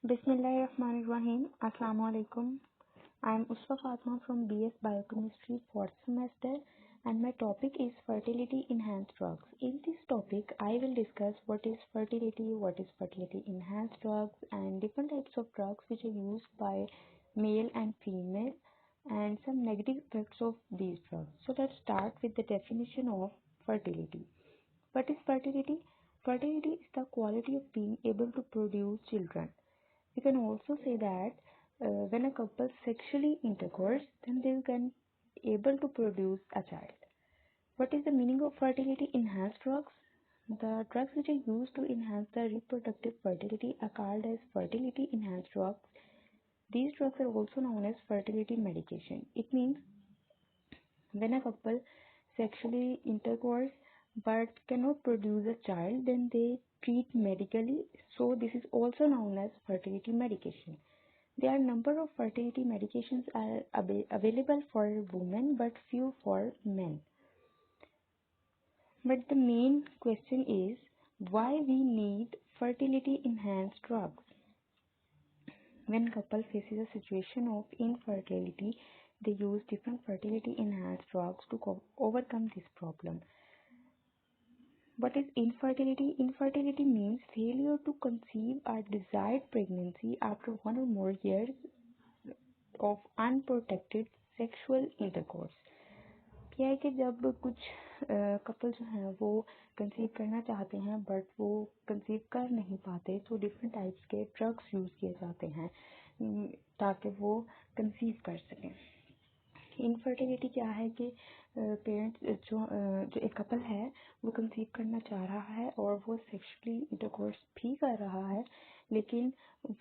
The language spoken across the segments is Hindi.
Bismillahirrahmanirrahim. Assalamu alaikum. I am Usfa Fatma from BS Biochemistry 4th semester and my topic is fertility enhanced drugs. In this topic, I will discuss what is fertility enhanced drugs and different types of drugs which are used by male and female and some negative effects of these drugs. So let's start with the definition of fertility. What is fertility? Fertility is the quality of being able to produce children. You can also say that when a couple sexually intercourse, then they can able to produce a child. What is the meaning of fertility enhanced drugs? The drugs which are used to enhance the reproductive fertility are called as fertility enhanced drugs. These drugs are also known as fertility medication. It means when a couple sexually intercourse but cannot produce a child, then they treat medically. So this is also known as fertility medication. There are a number of fertility medications are available for women but few for men. But the main question is why we need fertility enhanced drugs. When couple faces a situation of infertility, they use different fertility enhanced drugs to overcome this problem. What is infertility? Infertility means failure to conceive a desired pregnancy after 1 or more years of unprotected sexual intercourse. क्या है कि जब कुछ कपल जो हैं वो कंसीव करना चाहते हैं बट वो कंसीव कर नहीं पाते, तो डिफरेंट टाइप्स के ड्रग्स यूज़ किए जाते हैं ताकि वो कंसीव कर सकें. इनफर्टिलिटी क्या है कि पेरेंट्स जो एक कपल है वो कंसीव करना चाह रहा है और वो सेक्सुअली इंटरकोर्स भी कर रहा है, लेकिन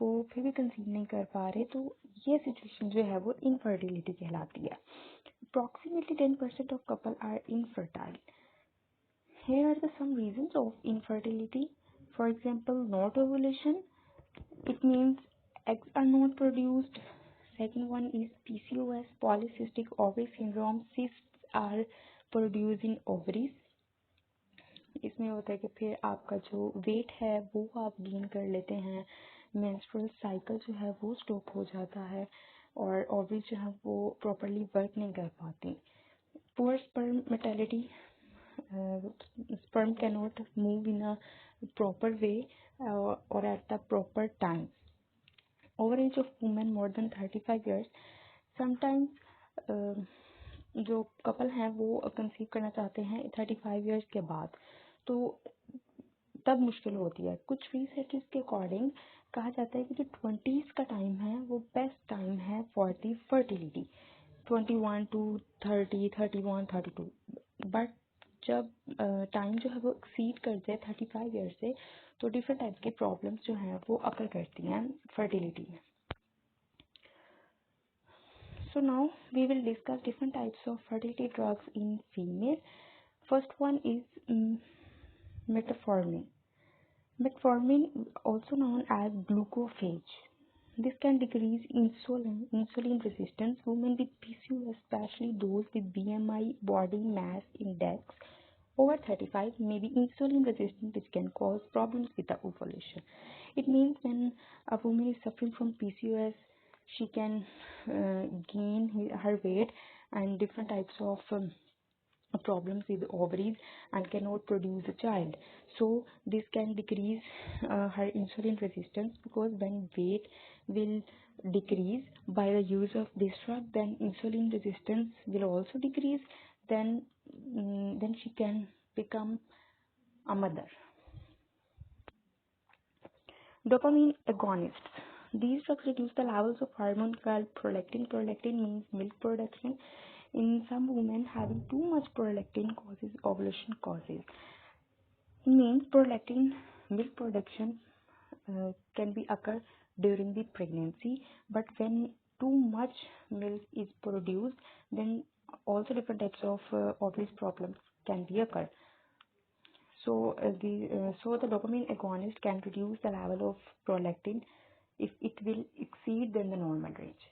वो फिर भी कंसीव नहीं कर पा रहे, तो ये सिचुएशन जो है वो इनफर्टिलिटी कहलाती है. Approximately 10% of couples are infertile. Here are some reasons of infertility. For example, not ovulation. It means eggs are not produced. Second one is PCOS, polycystic ovary syndrome. Cysts are produced in ovaries. इसमें होता है कि फिर आपका जो वेट है वो आप गेन कर लेते हैं, मेंस्ट्रुअल साइकिल जो है वो स्टॉप हो जाता है और ओवरीज जो है वो प्रॉपरली वर्क नहीं कर पाती. Poor sperm mortality, sperm cannot move in a proper way or at the proper time. Overage of women more than 35 years. Sometimes जो कपल हैं वो कंसीव करना चाहते हैं 35 इयर्स के बाद, तो तब मुश्किल होती है. कुछ रिसर्च के अकॉर्डिंग कहा जाता है कि जो 20s का टाइम है वो बेस्ट टाइम है for the fertility, 21 to 30, 31, 32. But जब टाइम जो है वो एक्सीड कर जाए 35 ईयर्स से, तो डिफरेंट टाइप्स की प्रॉब्लम्स जो हैं वो अकर करती हैं फर्टिलिटी में. So now we will discuss different types of fertility drugs in female. First one is Metformin. Metformin, also known as glucophage. This can decrease insulin resistance. Women with PCOS, especially those with BMI body mass index over 35, may be insulin resistant, which can cause problems with the ovulation. It means when a woman is suffering from PCOS, she can gain her weight and different types of problems with ovaries and cannot produce a child. So this can decrease her insulin resistance, because when weight will decrease by the use of this drug, then insulin resistance will also decrease. Then she can become a mother. Dopamine agonists. These drugs reduce the levels of hormone called prolactin. Prolactin means milk production. In some women, having too much prolactin causes ovulation causes. It means prolactin milk production can be occur during the pregnancy, but when too much milk is produced, then also different types of ovulation problems can be occur. So the dopamine agonist can reduce the level of prolactin if it will exceed than the normal range.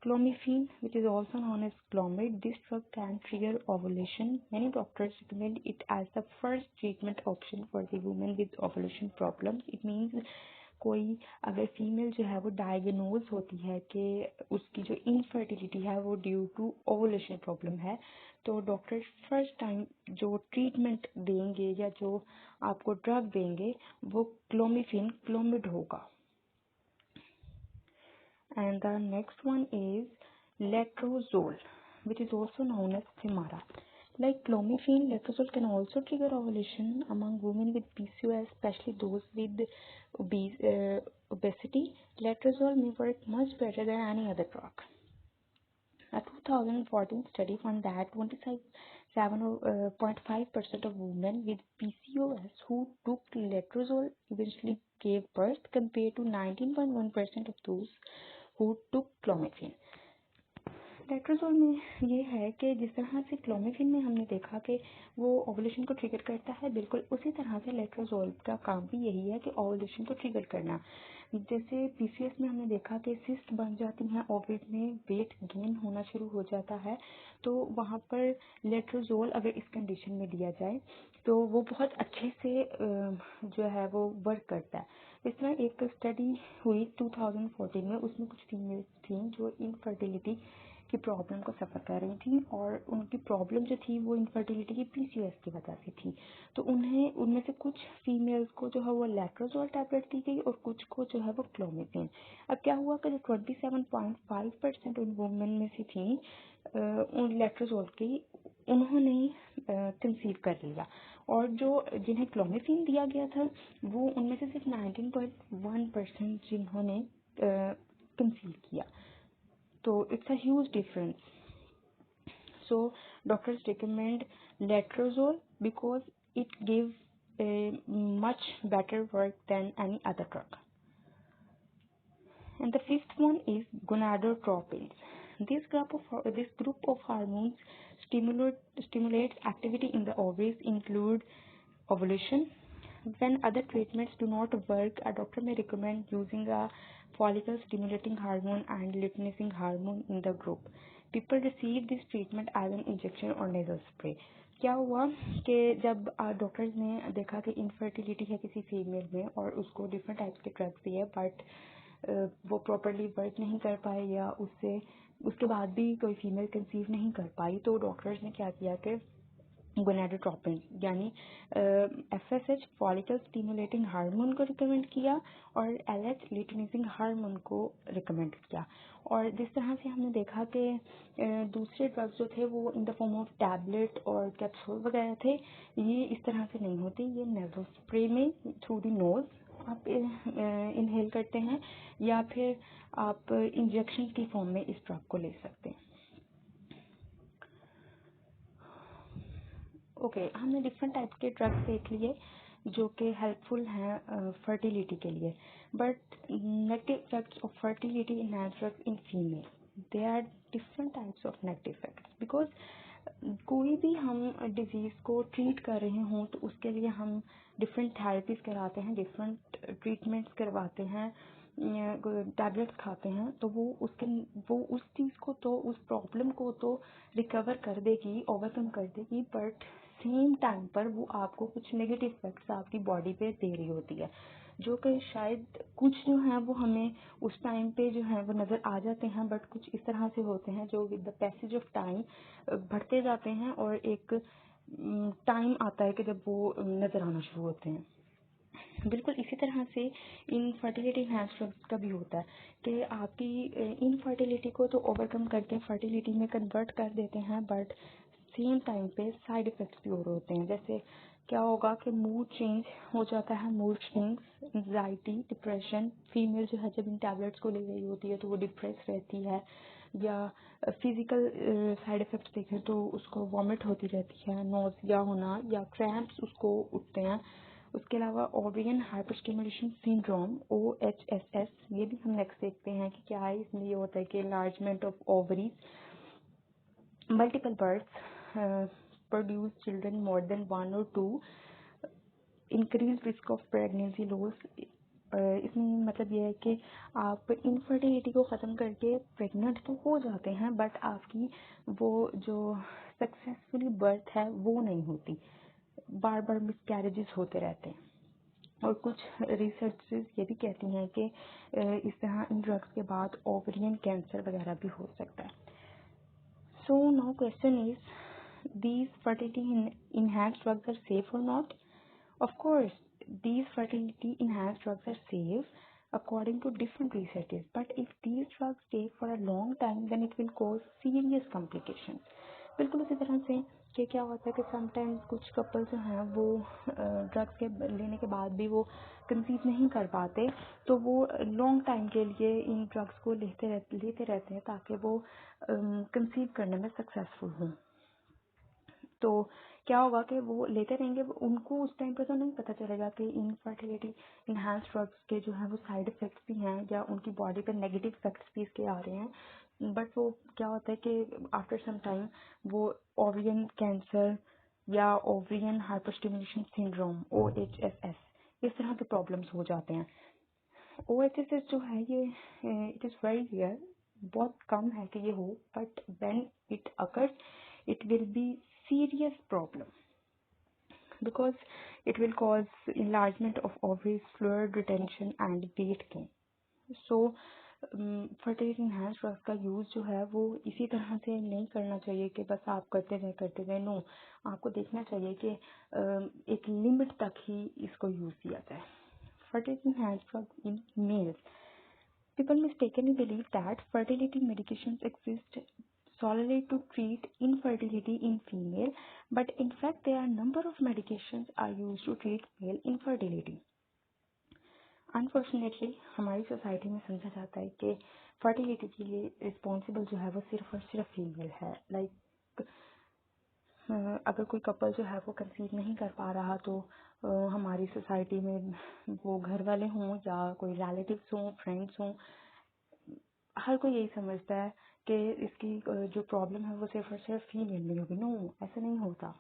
Clomiphene, which is also known as Clomid, this drug can trigger ovulation. Many doctors recommend it as the first treatment option for the women with ovulation problems. It means कोई अगर फीमेल जो है वो डायग्नोज होती है कि उसकी जो इनफर्टिलिटी है वो ड्यू टू ओवुलेशन प्रॉब्लम है, तो डॉक्टर फर्स्ट टाइम जो ट्रीटमेंट देंगे या जो आपको ड्रग देंगे वो क्लोमिड होगा. And the next one is letrozole, which is also known as Femara. Like clomiphene, letrozole can also trigger ovulation among women with PCOS, especially those with obesity. Letrozole may work much better than any other drug. A 2014 study found that 27.5% of women with PCOS who took letrozole eventually gave birth, compared to 19.1% of those who took clomiphene. Letrozole में ये है कि जिस तरह से क्लोमिफिन में हमने देखा कि वो ओवुलेशन को ट्रिगर करता है, बिल्कुल उसी तरह से लेट्रोजोल का काम भी यही है कि ओवुलेशन को ट्रिगर करना. जैसे पीसीएस में हमने देखा कि सिस्ट बन जाती हैं, ओवरी में वेट गेन होना शुरू हो जाता है, तो वहाँ पर लेट्रोजोल अगर इस कंडीशन में दिया जाए तो वो बहुत अच्छे से जो है वो वर्क करता है. इस तरह एक स्टडी हुई 2014 में, उसमें कुछ फीमेल्स थी जो इनफर्टिलिटी की प्रॉब्लम को सफ़र कर रही थी और उनकी प्रॉब्लम जो थी वो इनफर्टिलिटी की पीसीओएस की वजह से थी. तो उन्हें उनमें से कुछ फीमेल्स को जो है वो लेट्रोजोल टैबलेट दी गई और कुछ को जो है वो क्लोमिफेन. अब क्या हुआ कि जो 27.5% उन वुमेन में से थी उन लेट्रोजोल की, उन्होंने कंसीव कर लिया, और जो जिन्हें क्लोमिफेन दिया गया था वो उनमें से सिर्फ 19.1% जिन्होंने कंसीव किया. So it's a huge difference. So doctors recommend letrozole because it gives a much better work than any other drug. And the fifth one is gonadotropins. This group of hormones stimulates activity in the ovaries, include ovulation. When other treatments do not work, a doctor may recommend using a follicle stimulating hormone and luteinizing hormone in the group. People receive this treatment as an injection or nasal spray. क्या हुआ कि जब डॉक्टर्स ने देखा कि इनफर्टिलिटी है किसी फीमेल में और उसको डिफरेंट टाइप्स के ड्रग्स दिए, बट वो प्रॉपरली वर्क नहीं कर पाए या उसके बाद भी कोई फीमेल कंसीव नहीं कर पाई, तो डॉक्टर्स ने क्या किया कि गोनाडोट्रोपिन यानी एफएसएच फॉलिकल स्टिमुलेटिंग हार्मोन को रिकमेंड किया और एलएच लुटेनिजिंग हार्मोन को रिकमेंड किया. और जिस तरह से हमने देखा कि दूसरे ड्रग्स जो थे वो in the form of tablet और कैप्सूल वगैरह थे, ये इस तरह से नहीं होते. ये नेज़ल स्प्रे में थ्रू द नोज आप इनहेल करते हैं या फिर आप इंजेक्शन की फॉर्म में इस ड्रग को ले सकते हैं. ओके, हमने डिफरेंट टाइप के ड्रग्स देख लिए जो कि हेल्पफुल हैं फर्टिलिटी के लिए, but negative effects of fertility enhance drugs in female, they are different types of negative effects. Because कोई भी हम डिजीज़ को ट्रीट कर रहे हों तो उसके लिए हम डिफरेंट थेरेपीज कराते हैं, डिफरेंट ट्रीटमेंट्स करवाते हैं, टैबलेट्स खाते हैं, तो वो उस चीज़ को तो उस प्रॉब्लम को तो रिकवर कर देगी, ओवरकम कर देगी, बट सेम टाइम पर वो आपको कुछ नेगेटिव इफेक्ट्स आपकी बॉडी पे दे रही होती है, जो कि शायद कुछ जो हैं वो हमें उस टाइम पे जो है वो नज़र आ जाते हैं, बट कुछ इस तरह से होते हैं जो with the passage of time बढ़ते जाते हैं और एक टाइम आता है कि जब वो नज़र आना शुरू होते हैं. बिल्कुल इसी तरह से इनफर्टिलिटी एनहांस ड्रग्स का भी होता है कि आपकी इनफर्टिलिटी को तो ओवरकम करके फर्टिलिटी में कन्वर्ट कर देते हैं, बट सेम टाइम पे साइड इफ़ेक्ट्स भी और होते हैं. जैसे क्या होगा कि मूड चेंज हो जाता है, mood swings, anxiety, depression. Female जो है जब इन टैबलेट्स को ले रही होती है तो वो डिप्रेस रहती है, या फिजिकल साइड इफ़ेक्ट्स देखें तो उसको वॉमिट होती रहती है, नोज़िया होना या क्रैम्प्स उसको उठते हैं. उसके अलावा ओवरियन हाइपरस्टिमुलेशन सिंड्रोम OHSS, ये भी हम नेक्स्ट देखते हैं कि क्या है. इसमें ये होता है कि enlargement of ovaries, multiple births, produce children more than 1 or 2, increase risk of pregnancy loss. इसमें मतलब ये है कि आप इनफर्टिलिटी को ख़त्म करके प्रेग्नेंट तो हो जाते हैं, बट आपकी वो जो सक्सेसफुली बर्थ है वो नहीं होती, बार बार मिसकैरेजेस होते रहते हैं. और कुछ रिसर्चेस ये भी कहती हैं कि इस तरह इन ड्रग्स के बाद ओवरियन कैंसर वगैरह भी हो सकता है. So now question is, these fertility enhanced drugs are safe or not? Of course, these fertility enhanced drugs are safe according to different researches, but if these drugs take for a long time, then it will cause serious complications. बिल्कुल उसी तरह से कि क्या होता है कि समटाइम्स कुछ कपल जो हैं वो ड्रग्स के लेने के बाद भी वो कंसीव नहीं कर पाते, तो वो लॉन्ग टाइम के लिए इन ड्रग्स को लेते रहते हैं ताकि वो कंसीव करने में सक्सेसफुल हों. तो क्या होगा कि वो लेते रहेंगे, उनको उस टाइम पर तो नहीं पता चलेगा कि इनफर्टिलिटी इन्हांस ड्रग्स के जो है वो साइड इफ़ेक्ट्स भी हैं या उनकी बॉडी पर नेगेटिव इफेक्ट्स भी इसके आ रहे हैं. बट वो क्या होता है कि आफ्टर सम टाइम वो ओवरियन कैंसर या ओवरियन हाइपरस्टिमुलेशन सिंड्रोम OHSS इस तरह के प्रॉब्लम्स हो जाते हैं. OHSS जो है ये इट इज़ वेरी रेयर, बहुत कम है कि ये हो, but when it occurs it will be serious problem because it will cause enlargement of ovaries, fluid retention and weight gain. So fertility enhanced drugs का यूज़ जो है वो इसी तरह से नहीं करना चाहिए कि बस आप करते रहे. नो, आपको देखना चाहिए कि एक लिमिट तक ही इसको यूज़ किया जाए. fertility enhanced drugs in males. People mistakenly believe that fertility medications exist solely to treat infertility in female, but in fact there are a number of medications are used to treat male infertility. Unfortunately, हमारी सोसाइटी में समझा जाता है कि फर्टिलिटी के लिए रिस्पॉन्सिबल जो है वो सिर्फ और सिर्फ फीमेल है. लाइक अगर कोई कपल जो है वो कंसीव नहीं कर पा रहा तो हमारी सोसाइटी में वो घर वाले हों या कोई रिलेटिव्स हों, फ्रेंड्स हों, हर कोई यही समझता है कि इसकी जो प्रॉब्लम है वो सिर्फ और सिर्फ फीमेल में होगी. नो, ऐसा नहीं होता.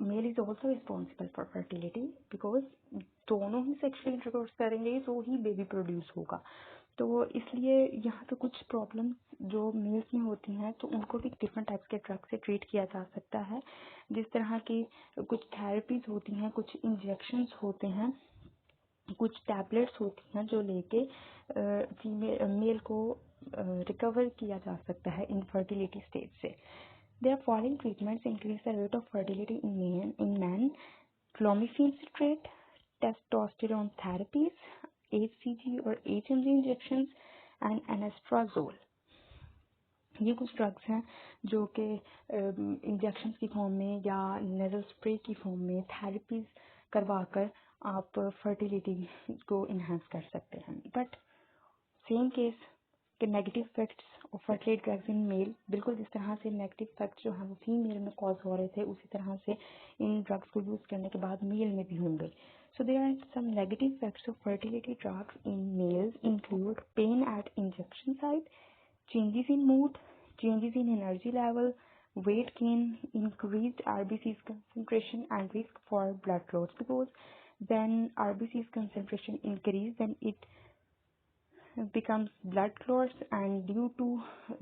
Male is also responsible for fertility because दोनों ही सेक्सुअल इंटरकोर्स करेंगे तो ही बेबी प्रोड्यूस होगा. तो इसलिए यहाँ पे कुछ प्रॉब्लम्स जो मेल्स में होती हैं तो उनको भी डिफरेंट टाइप्स के ड्रग से ट्रीट किया जा सकता है. जिस तरह की कुछ थेरेपीज होती हैं, कुछ इंजेक्शंस होते हैं, कुछ टैबलेट्स होती हैं जो लेके मेल को रिकवर किया जा सकता है इनफर्टिलिटी स्टेज से. Their following treatments increase the rate of fertility in men: clomiphene citrate, testosterone therapies, HCG और HMG injections and anastrozole. ये कुछ ड्रग्स हैं जो कि इंजेक्शंस की फॉर्म में या नेजल स्प्रे की फॉर्म में थेरेपीज करवाकर आप फर्टिलिटी को इन्हांस कर सकते हैं. बट सेम केस के negative effects of fertility drugs in male, बिल्कुल जिस तरह से नेगेटिव इफेक्ट्स जो हैं वो फीमेल में कॉज हो रहे थे उसी तरह से इन ड्रग्स को यूज़ करने के बाद मेल में भी होंगे. So there are some negative effects of fertility drugs in males include pain at injection site, changes in mood, changes in energy level, weight gain, increased RBC's concentration and risk for blood clots, because when RBC's concentration increase then it becomes blood clots, and due to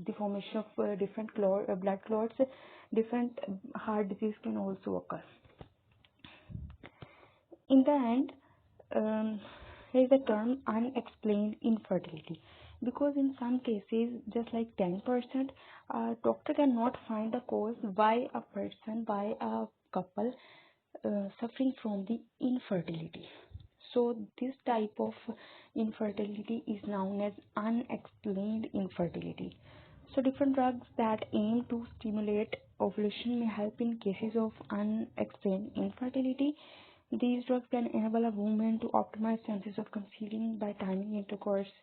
the formation of different blood clots, different heart disease can also occur. In the end, there is the term unexplained infertility, because in some cases, just like 10%, a doctor cannot find the cause why a couple suffering from the infertility. So this type of infertility is known as unexplained infertility. So different drugs that aim to stimulate ovulation may help in cases of unexplained infertility. These drugs can enable a woman to optimize chances of conceiving by timing intercourse.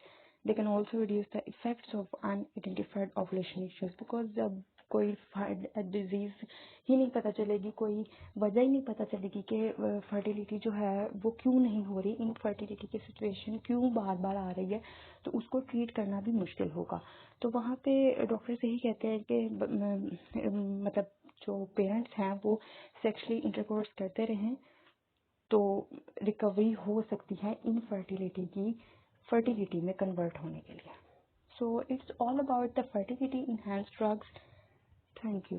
They can also reduce the effects of unidentified ovulation issues, because जब कोई डिजीज ही नहीं पता चलेगी, कोई वजह ही नहीं पता चलेगी कि फर्टिलिटी जो है वो क्यों नहीं हो रही, इनफर्टिलिटी की सिचुएशन क्यों बार बार आ रही है, तो उसको ट्रीट करना भी मुश्किल होगा. तो वहाँ पे डॉक्टर्स यही कहते हैं कि मतलब जो पेरेंट्स हैं वो सेक्सुअली इंटरकोर्स करते रहें तो रिकवरी हो सकती है इनफर्टिलिटी की फर्टिलिटी में कन्वर्ट होने के लिए. So it's all about the fertility enhanced drugs. Thank you.